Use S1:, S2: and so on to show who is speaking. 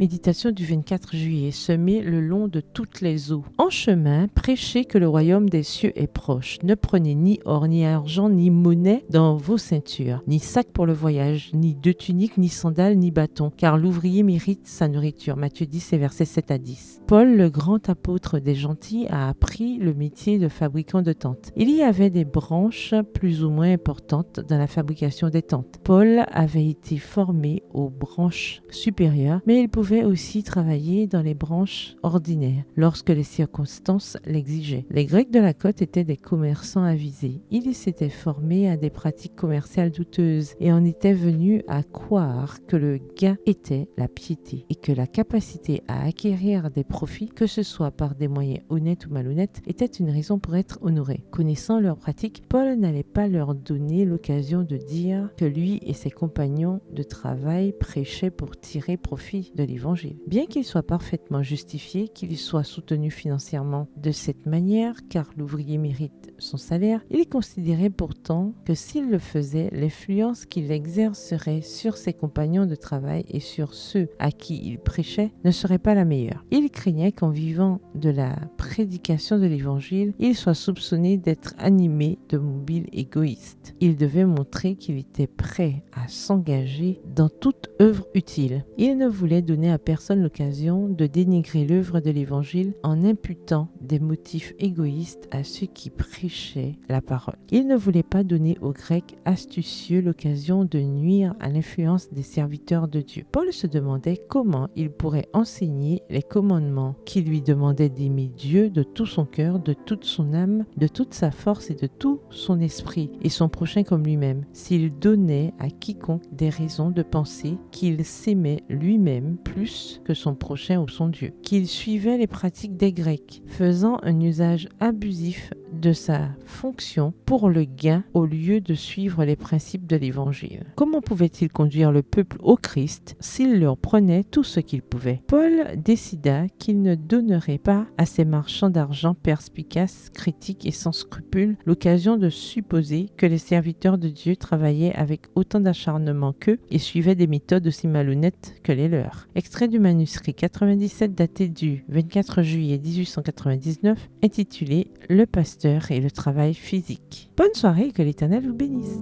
S1: Méditation du 24 juillet, semez le long de toutes les eaux. En chemin, prêchez que le royaume des cieux est proche. Ne prenez ni or, ni argent, ni monnaie dans vos ceintures, ni sac pour le voyage, ni deux tuniques, ni sandales, ni bâtons, car l'ouvrier mérite sa nourriture. Matthieu 10, versets 7 à 10. Paul, le grand apôtre des gentils, a appris le métier de fabricant de tentes. Il y avait des branches plus ou moins importantes dans la fabrication des tentes. Paul avait été formé aux branches supérieures, mais il pouvait aussi travailler dans les branches ordinaires lorsque les circonstances l'exigeaient. Les Grecs de la côte étaient des commerçants avisés. Ils s'étaient formés à des pratiques commerciales douteuses et en étaient venus à croire que le gain était la piété et que la capacité à acquérir des profits, que ce soit par des moyens honnêtes ou malhonnêtes, était une raison pour être honoré. Connaissant leurs pratiques, Paul n'allait pas leur donner l'occasion de dire que lui et ses compagnons de travail prêchaient pour tirer profit de l'évangile. Bien qu'il soit parfaitement justifié qu'il soit soutenu financièrement de cette manière, car l'ouvrier mérite son salaire, il considérait pourtant que s'il le faisait, l'influence qu'il exercerait sur ses compagnons de travail et sur ceux à qui il prêchait ne serait pas la meilleure. Il craignait qu'en vivant de la prédication de l'évangile, il soit soupçonné d'être animé de mobiles égoïstes. Il devait montrer qu'il était prêt à s'engager dans toute œuvre utile. Il ne voulait donner à personne l'occasion de dénigrer l'œuvre de l'évangile en imputant des motifs égoïstes à ceux qui prêchaient la parole. Il ne voulait pas donner aux Grecs astucieux l'occasion de nuire à l'influence des serviteurs de Dieu. Paul se demandait comment il pourrait enseigner les commandements qui lui demandaient d'aimer Dieu de tout son cœur, de toute son âme, de toute sa force et de tout son esprit, et son prochain comme lui-même, s'il donnait à quiconque des raisons de penser qu'il s'aimait lui-même plus que son prochain ou son Dieu, qu'il suivait les pratiques des Grecs, faisant un usage abusif de sa fonction pour le gain au lieu de suivre les principes de l'Évangile. Comment pouvait-il conduire le peuple au Christ s'il leur prenait tout ce qu'il pouvait? Paul décida qu'il ne donnerait pas à ces marchands d'argent perspicaces, critiques et sans scrupules l'occasion de supposer que les serviteurs de Dieu travaillaient avec autant d'acharnement qu'eux et suivaient des méthodes aussi malhonnêtes que les leurs. Extrait du manuscrit 97 daté du 24 juillet 1899 intitulé « Le pasteur et le travail physique ». Bonne soirée et que l'Éternel vous bénisse.